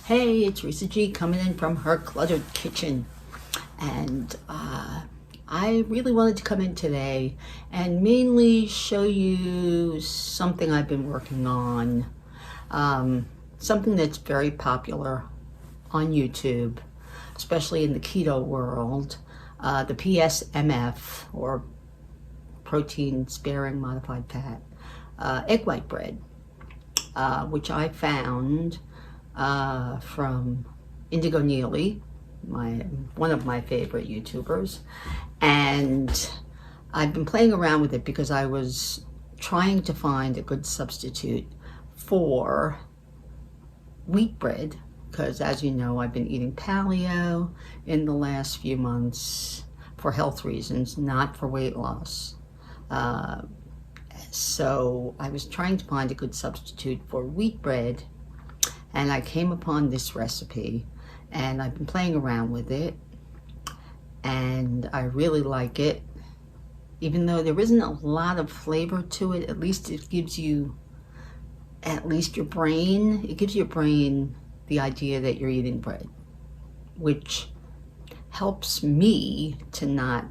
Hey, it's Risa G coming in from her cluttered kitchen, and I really wanted to come in today and mainly show you something I've been working on, something that's very popular on YouTube, especially in the keto world, the PSMF, or protein sparing modified fat, egg white bread, which I found from Indigo Nili, one of my favorite YouTubers, and I've been playing around with it because I was trying to find a good substitute for wheat bread, because as you know, I've been eating paleo in the last few months for health reasons, not for weight loss. So I was trying to find a good substitute for wheat bread, and I came upon this recipe, and I've been playing around with it, and I really like it. Even though there isn't a lot of flavor to it, at least it gives you, it gives your brain the idea that you're eating bread, which helps me to not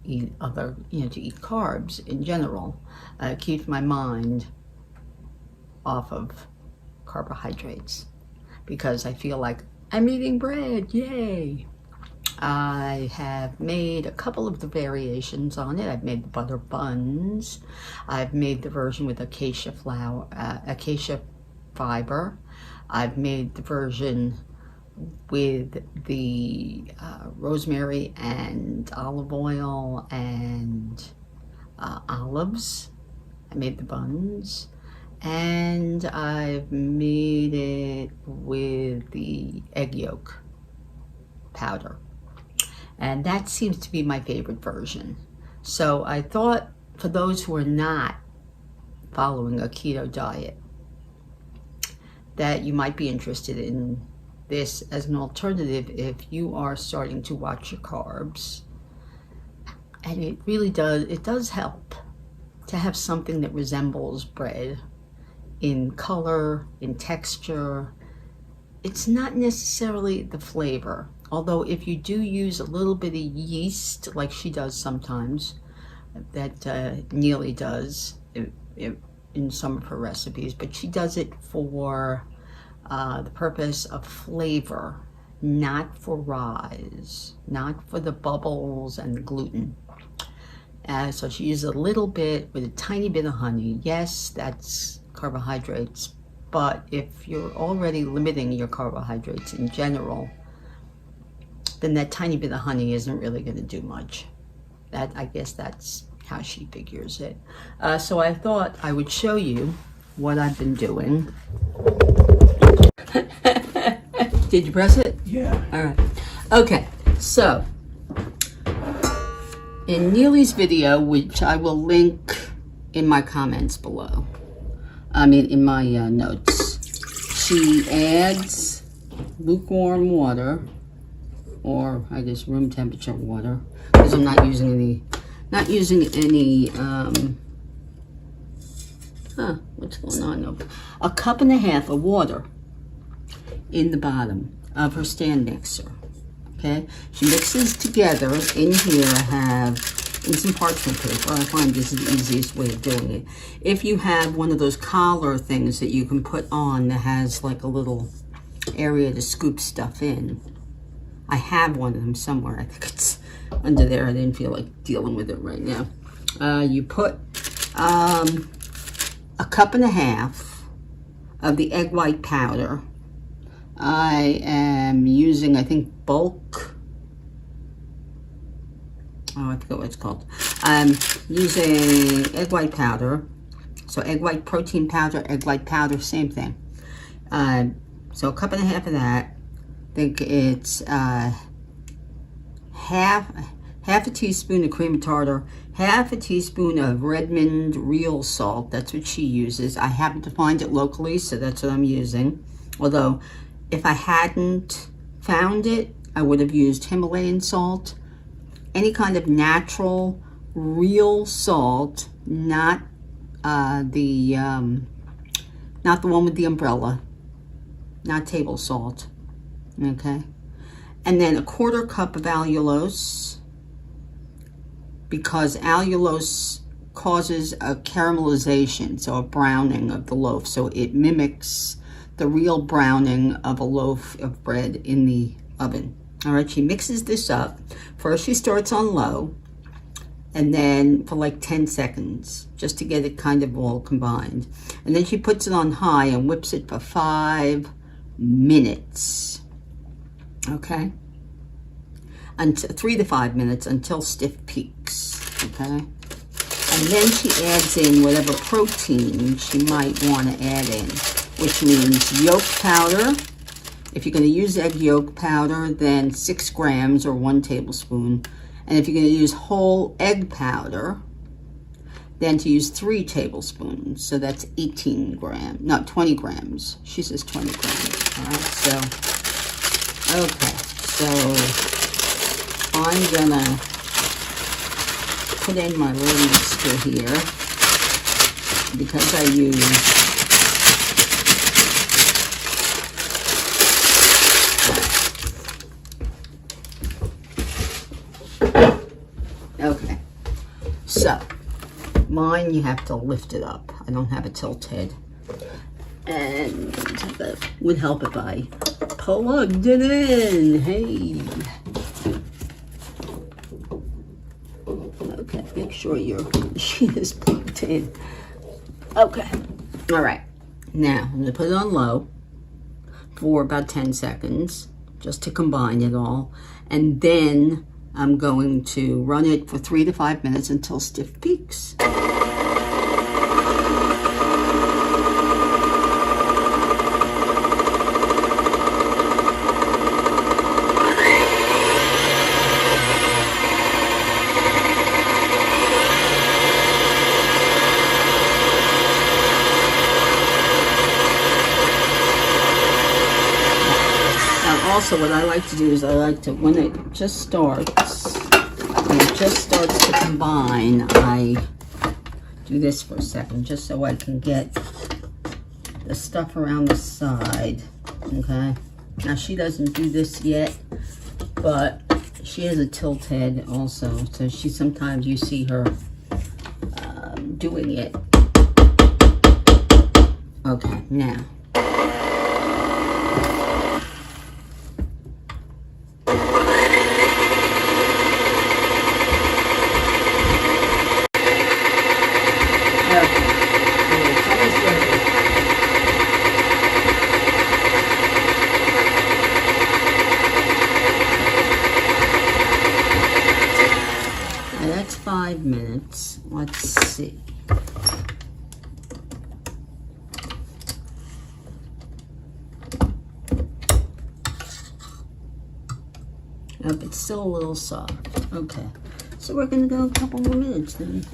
eat to eat carbs in general. Keeps my mind off of carbohydrates, because I feel like I'm eating bread, yay. I have made a couple of the variations on it. I've made the butter buns. I've made the version with acacia fiber. I've made the version with the rosemary and olive oil and olives. I made the buns. And I've made it with the egg yolk powder. And that seems to be my favorite version. So I thought, for those who are not following a keto diet, that you might be interested in this as an alternative if you are starting to watch your carbs. And it really does help to have something that resembles bread in color, in texture. It's not necessarily the flavor, although if you do use a little bit of yeast, like she does sometimes, that Nili does in some of her recipes, but she does it for the purpose of flavor, not for rise, not for the bubbles and the gluten. So she uses a little bit with a tiny bit of honey. Yes, that's carbohydrates, but if you're already limiting your carbohydrates in general, then that tiny bit of honey isn't really going to do much. I guess that's how she figures it. So I thought I would show you what I've been doing. Did you press it? Yeah. All right. Okay, so in Nili's video, which I will link in my comments below, in my notes, she adds lukewarm water, or I guess room temperature water, because I'm not using any, what's going on? No, a cup and a half of water in the bottom of her stand mixer. Okay, she mixes together. In here I have, in some parchment paper, I find this is the easiest way of doing it. If you have one of those collar things that you can put on that has like a little area to scoop stuff in, I have one of them somewhere. I think it's under there. I didn't feel like dealing with it right now. You put a cup and a half of the egg white powder. I am using, I think, bulk. Oh, I forget what it's called. I'm using egg white powder. So egg white protein powder, egg white powder, same thing. So a cup and a half of that. I think it's half a teaspoon of cream of tartar, half a teaspoon of Redmond real salt. That's what she uses. I happen to find it locally, so that's what I'm using. Although, if I hadn't found it, I would have used Himalayan salt. Any kind of natural, real salt, not the one with the umbrella. not table salt, okay? And then a 1/4 cup of allulose, because allulose causes a caramelization, so a browning of the loaf. So it mimics the real browning of a loaf of bread in the oven. All right, she mixes this up. First she starts on low, and then for like 10 seconds, just to get it kind of all combined. And then she puts it on high and whips it for 5 minutes, okay? Until 3 to 5 minutes, until stiff peaks, okay? And then she adds in whatever protein she might want to add in, which means yolk powder. If you're going to use egg yolk powder, then 6 grams or 1 tablespoon. And if you're going to use whole egg powder, then to use 3 tablespoons. So that's 18 grams, not 20 grams. She says 20 grams. All right, so, okay. So I'm going to put in my little mixture here, because I use okay, so mine you have to lift it up. I don't have a tilt head, and that would help if I plugged it in. Hey, okay, make sure your machine is plugged in. Okay, all right, now I'm gonna put it on low for about 10 seconds just to combine it all, and then I'm going to run it for 3 to 5 minutes until stiff peaks. Also, what I like to do is I like to, when it just starts to combine, I do this for a second, just so I can get the stuff around the side, okay? Now, she doesn't do this yet, but she has a tilt head also, so she sometimes, you see her doing it. Okay, now. That's 5 minutes. Let's see. Nope, it's still a little soft. Okay, so we're gonna go a couple more minutes then.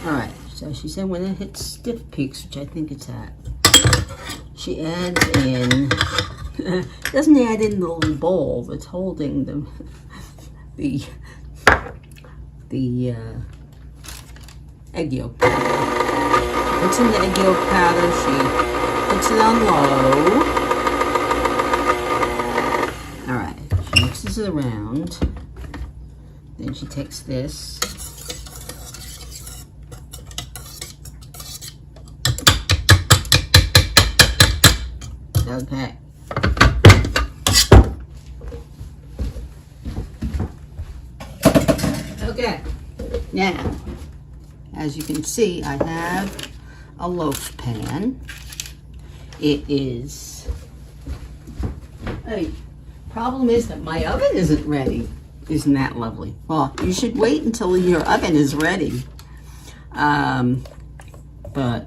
Alright, so she said when it hits stiff peaks, which I think it's at, she adds in, doesn't add in the little bowl that's holding the egg yolk powder. Puts in the egg yolk powder, she puts it on low. Alright, she mixes it around. Then she takes this. Okay. Okay. Now, as you can see, I have a loaf pan. It is, hey, Problem is that my oven isn't ready. Isn't that lovely? Well, you should wait until your oven is ready. But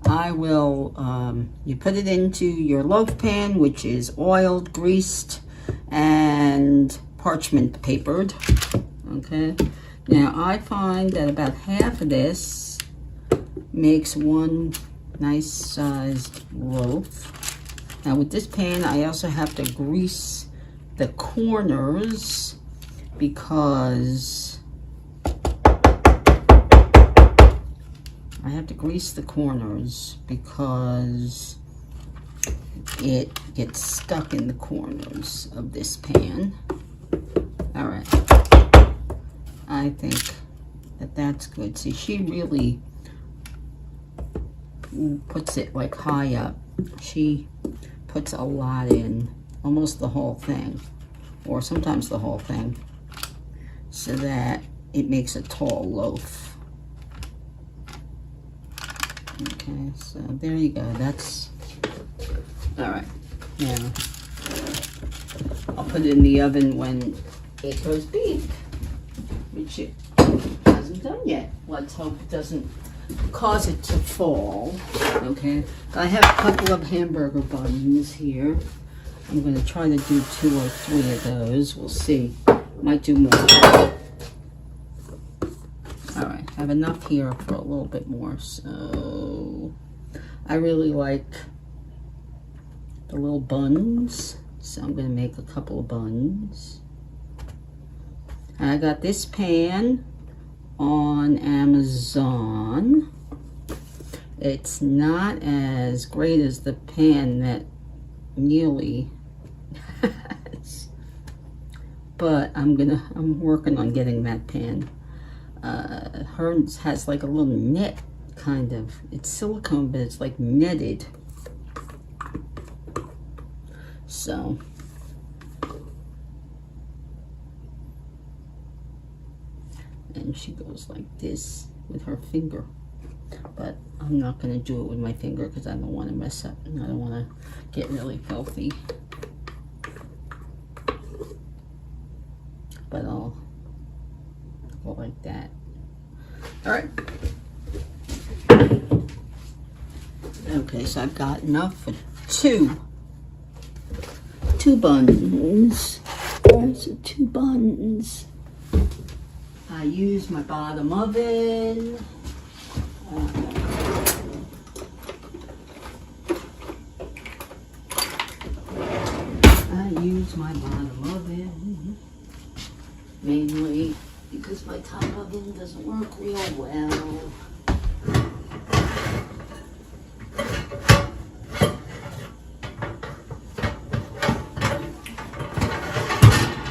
I will, you put it into your loaf pan, which is oiled, greased, and parchment papered. Okay. Now I find that about half of this makes one nice sized loaf. Now with this pan, I also have to grease the corners because it gets stuck in the corners of this pan. All right, I think that that's good. See, she really puts it like high up. She puts a lot in, almost the whole thing, or sometimes the whole thing, so that it makes a tall loaf. Okay, so there you go. That's all right. Now I'll put it in the oven when it goes big, which it hasn't done yet. Let's hope it doesn't cause it to fall. Okay, I have a couple of hamburger buns here. I'm going to try to do 2 or 3 of those. We'll see. Might do more. All right, I have enough here for a little bit more. So I really like the little buns, so I'm going to make a couple of buns. And I got this pan on Amazon. It's not as great as the pan that Nili has, but I'm working on getting that pan. Hers has like a little net, kind of. It's silicone, but it's like netted. So and she goes like this with her finger, but I'm not going to do it with my finger because I don't want to mess up and I don't want to get really filthy. But I'll go like that. All right. Okay, so I've got enough for two buns. There's 2 buns. I use my bottom oven. Mainly because my top oven doesn't work real well.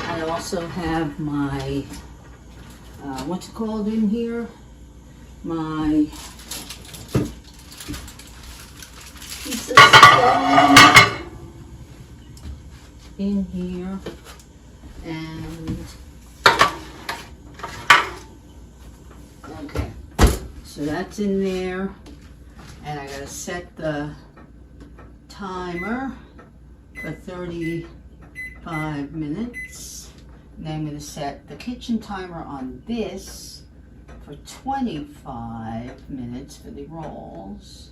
I also have my what's it called in here? My piece of stone in here, and okay, so that's in there, and I gotta set the timer for 35 minutes. And then I'm going to set the kitchen timer on this for 25 minutes for the rolls.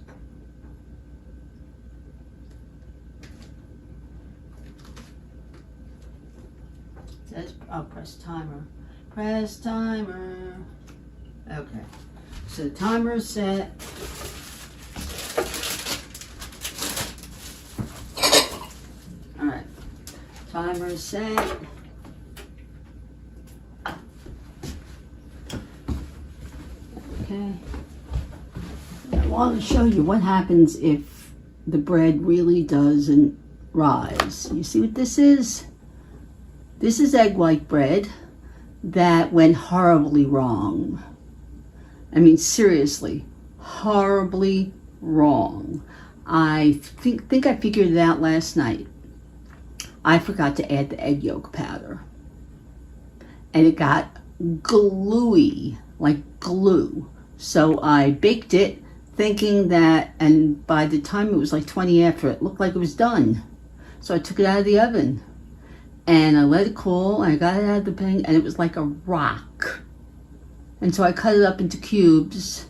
It says, oh, press timer. Press timer. Okay, so the timer is set. All right, timer is set. Okay, I want to show you what happens if the bread really doesn't rise. You see what this is? This is egg white bread that went horribly wrong. I mean, seriously, horribly wrong. I think I figured it out last night. I forgot to add the egg yolk powder, and it got gluey, like glue. So I baked it thinking that, and by the time it was like 20 after, it looked like it was done. So I took it out of the oven, And I let it cool, and I got it out of the thing, and it was like a rock. And so I cut it up into cubes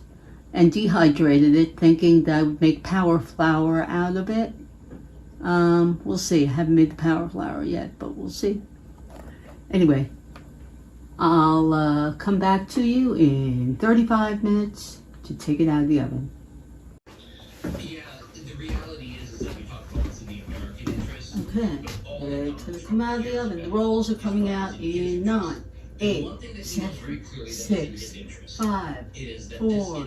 and dehydrated it, thinking that I would make power flour out of it. We'll see. I haven't made the power flour yet, but we'll see. Anyway, I'll come back to you in 35 minutes to take it out of the oven. Yeah, the reality is that we talk about what's in the American interest. Okay, it's going to come out of the oven. The rolls are coming out in 9, 8, 7, 6, 5, 4,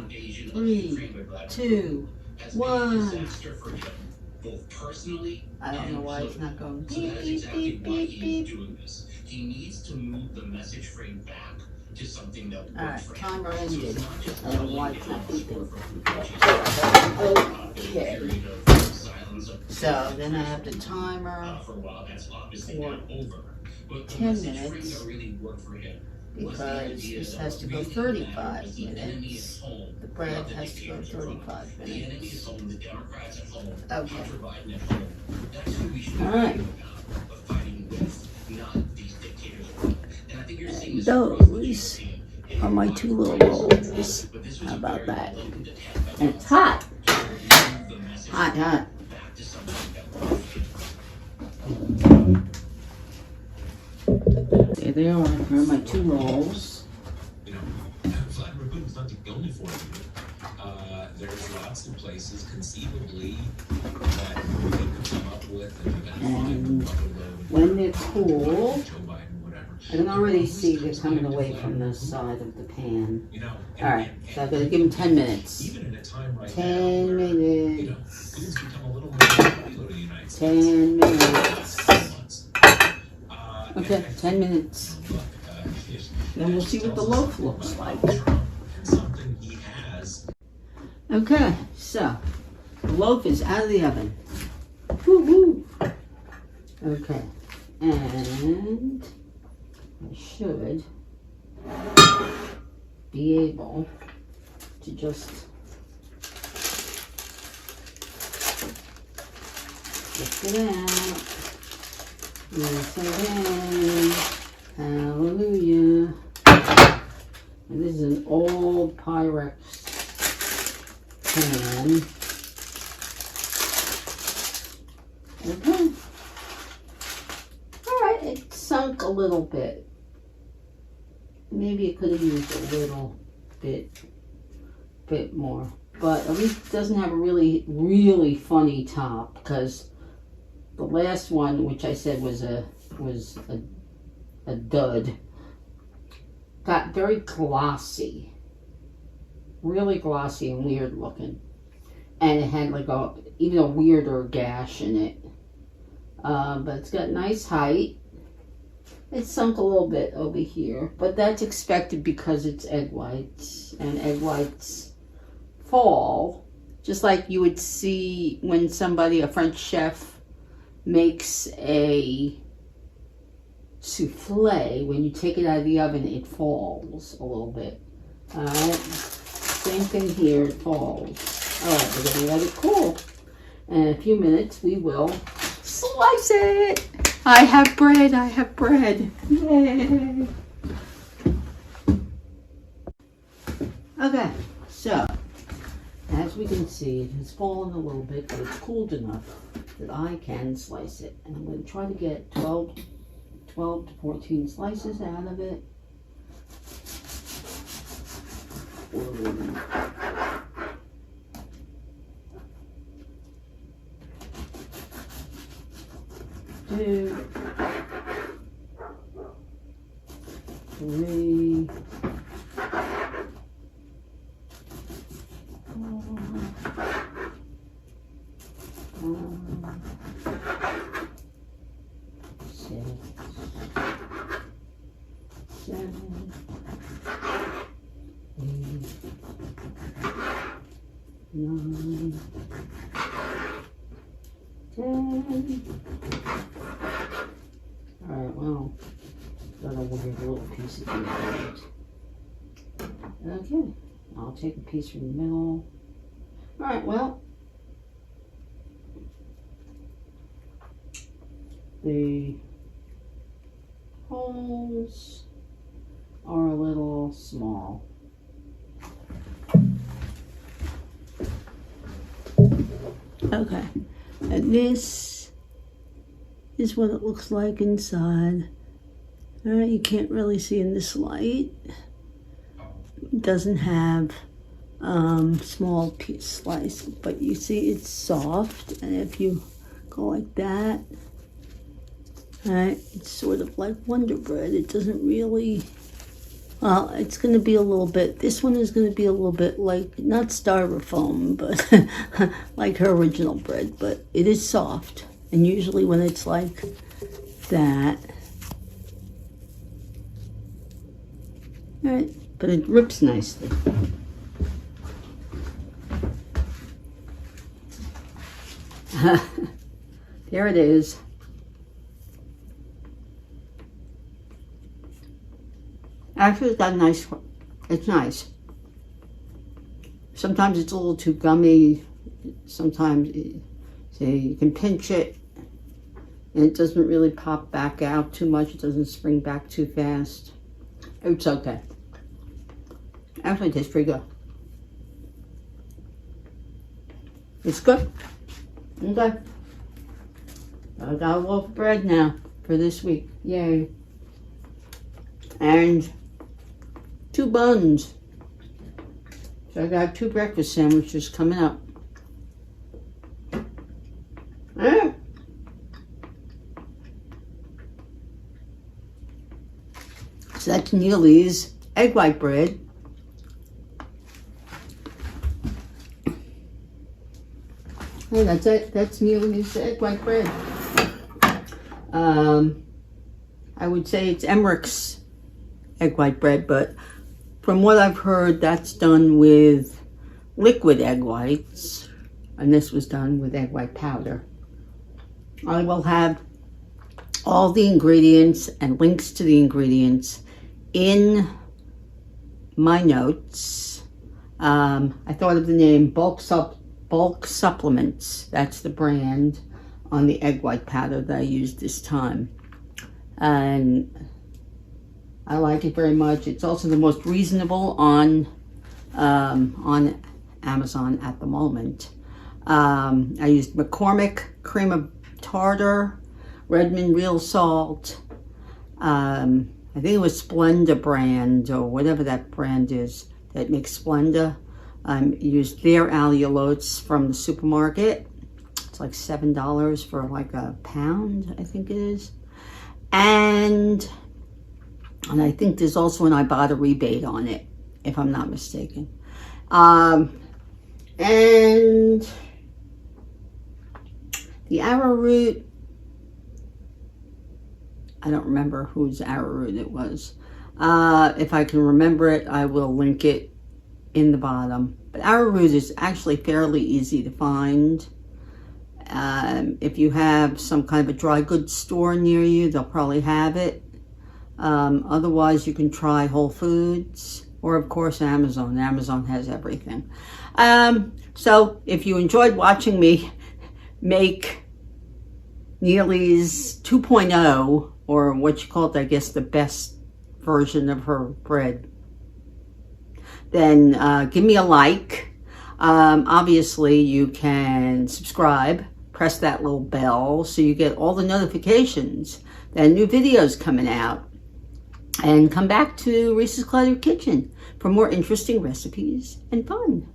3, 2, 1. Both personally, I don't know why it's not going beep, that's beep, exactly beep, why beep, he's beep. doing this. He needs to move the message frame back to something that Alright, works for him. timer So ended. it's not just I don't know why telling it's not it what's beeping. for Okay. period of silence of So then I have the timer for a while. That's obviously for not over. But the 10 message minutes. frames don't really work for him. because this has to go 35 minutes. The bread has to go 35 The enemy is minutes. home, the Democrats at home, Okay. Hunter Biden at home. That's who we should be All right. fighting about, but fighting with, not these dictators. And I think you're seeing this Those are my 2 little rolls. How about that? And it's hot. Hot, hot. There they are. Here are my 2 rolls. You know, Vladimir Putin's not the only foreign leader. There's lots of places conceivably that we could come up with And when they're cool, Joe Biden, whatever. I can already see they're coming away from the side of the pan. You know, Alright, so I've got to give them 10 minutes. even in a time right 10 now where, you know, minutes. Putin's become a little more popular in the United States. 10 minutes. Okay, 10 minutes. Look, Then we'll see what the loaf looks like. Trump and something he has. Okay, so the loaf is out of the oven. Woo-hoo. Okay, and I should be able to just lift it out. Yes, again. Hallelujah. And this is an old Pyrex pan. Okay. Alright, it sunk a little bit. Maybe it could have used a little bit more. But at least it doesn't have a really funny top, because the last one, which I said was a dud, got very glossy, really glossy and weird looking, and it had like even a weirder gash in it. But it's got nice height. It sunk a little bit over here, but that's expected because it's egg whites, and egg whites fall, just like you would see when a French chef, makes a souffle. When you take it out of the oven, it falls a little bit. Alright, same thing here, it falls. Alright, we're going to let it cool. And in a few minutes, we will slice it. I have bread, Yay! Okay, so, as we can see, it has fallen a little bit, but it's cooled enough that I can slice it. And I'm going to try to get 12 to 14 slices out of it. Two, 3, 4, 6, 7, 8, 9, 10. Alright, well, got a weird little piece at the end. Okay, I'll take a piece from the middle. Alright, well, the holes are a little small. Okay, and this is what it looks like inside. All right, you can't really see in this light. It doesn't have small piece slice, but you see it's soft, and if you go like that, all right, it's sort of like Wonder Bread. It doesn't really, well, it's going to be a little bit, this one is going to be a little bit like, not styrofoam, but like her original bread, but it is soft. And usually when it's like that, all right, but it rips nicely. There it is. Actually, it's got a nice, it's nice. Sometimes it's a little too gummy. Sometimes, see, you can pinch it and it doesn't really pop back out too much. It doesn't spring back too fast. It's okay. Actually, it tastes pretty good. It's good. Okay. I got a loaf of bread now for this week. Yay. And 2 buns. So I got 2 breakfast sandwiches coming up. Alright. So that's Nili's egg white bread. Hey, that's it. That's Nili's egg white bread. I would say it's Emmerich's egg white bread, but from what I've heard, that's done with liquid egg whites, and this was done with egg white powder. I will have all the ingredients and links to the ingredients in my notes. I thought of the name Bulk Supplements. That's the brand on the egg white powder that I used this time. And I like it very much. It's also the most reasonable on Amazon at the moment. I used McCormick cream of tartar, Redmond real salt. I think it was Splenda brand or whatever that brand is that makes Splenda. Used their allulose from the supermarket. It's like $7 for like a pound, I think it is. And I think there's also an Ibotta rebate on it, if I'm not mistaken. And the Arrowroot, I don't remember whose Arrowroot it was. If I can remember it, I will link it in the bottom. But Arrowroot is actually fairly easy to find. If you have some kind of a dry goods store near you, they'll probably have it. Otherwise, you can try Whole Foods or, of course, Amazon. Amazon has everything. So if you enjoyed watching me make Nili's 2.0, or what you call it, I guess, the best version of her bread, then give me a like. Obviously, you can subscribe, press that little bell so you get all the notifications that new videos coming out. And come back to Reese's Cluttered Kitchen for more interesting recipes and fun.